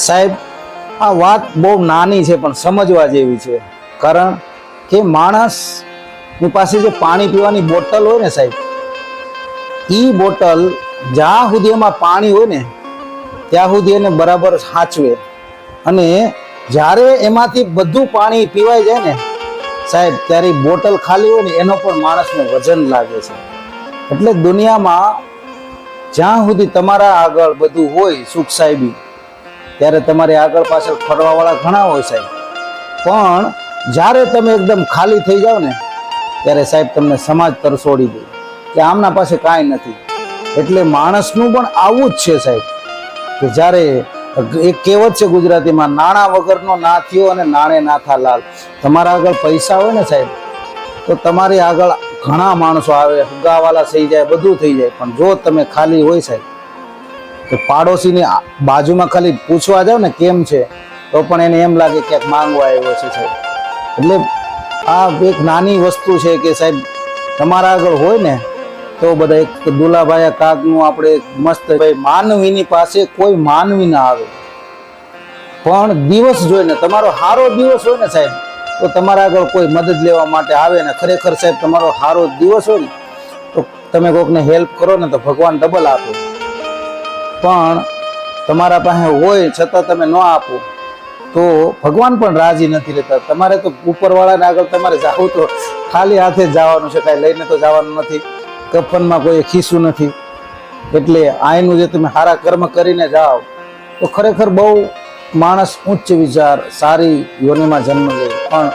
સાહેબ, આ વાત બહુ નાની છે પણ સમજવા જેવી છે. કારણ કે માણસની પાસે જે પાણી પીવાની બોટલ હોય ને સાહેબ, એ બોટલ જ્યાં સુધી એમાં પાણી હોય ને ત્યાં સુધી એને બરાબર સાચવે, અને જ્યારે એમાંથી બધું પાણી પીવાઈ જાય ને સાહેબ, ત્યારે બોટલ ખાલી હોય ને એનો પણ માણસને વજન લાગે છે. એટલે દુનિયામાં જ્યાં સુધી તમારા આગળ બધું હોય સુખ સાહેબી, ત્યારે તમારી આગળ પાછળ ફરવાવાળા ઘણા હોય સાહેબ, પણ જ્યારે તમે એકદમ ખાલી થઈ જાઓ ને ત્યારે સાહેબ તમને સમાજ તરસોડી દે કે આમના પાસે કાંઈ નથી. એટલે માણસનું પણ આવું જ છે સાહેબ, કે જ્યારે એક કહેવત છે ગુજરાતીમાં, નાણાં વગરનો ના થયો અને નાણે ના થા લાલ. તમારા આગળ પૈસા હોય ને સાહેબ, તો તમારી આગળ ઘણા માણસો આવે, હુગાવાલા થઈ જાય, બધું થઈ જાય, પણ જો તમે ખાલી હોય સાહેબ, તો પાડોશીની બાજુમાં ખાલી પૂછવા જાવ ને કેમ છે, તો પણ એને એમ લાગે ક્યાંક માંગવા આવ્યો છે સાહેબ. એટલે આ એક નાની વસ્તુ છે કે સાહેબ, તમારા આગળ હોય ને તો બધા એક દુલાભાઈ કાગનું આપણે મસ્ત, ભાઈ માનવીની પાસે કોઈ માનવી ના આવે, પણ દિવસ જોઈને તમારો સારો દિવસ હોય ને સાહેબ, તો તમારા આગળ કોઈ મદદ લેવા માટે આવે ને, ખરેખર સાહેબ તમારો સારો દિવસ હોય ને તો તમે કોઈકને હેલ્પ કરો ને તો ભગવાન ડબલ આપે. પણ તમારા પાસે હોય છતાં તમે ન આપો તો ભગવાન પણ રાજી નથી રહેતા. તમારે તો ઉપરવાળાને આગળ તમારે જાવું તો ખાલી હાથે જ જવાનું છે, કાંઈ લઈને તો જવાનું નથી, કફનમાં કોઈ ખીસું નથી. એટલે આયનું જે તમે સારા કર્મ કરીને જાઓ તો ખરેખર બહુ માણસ ઉચ્ચ વિચાર, સારી યોનિમાં જન્મ લે. પણ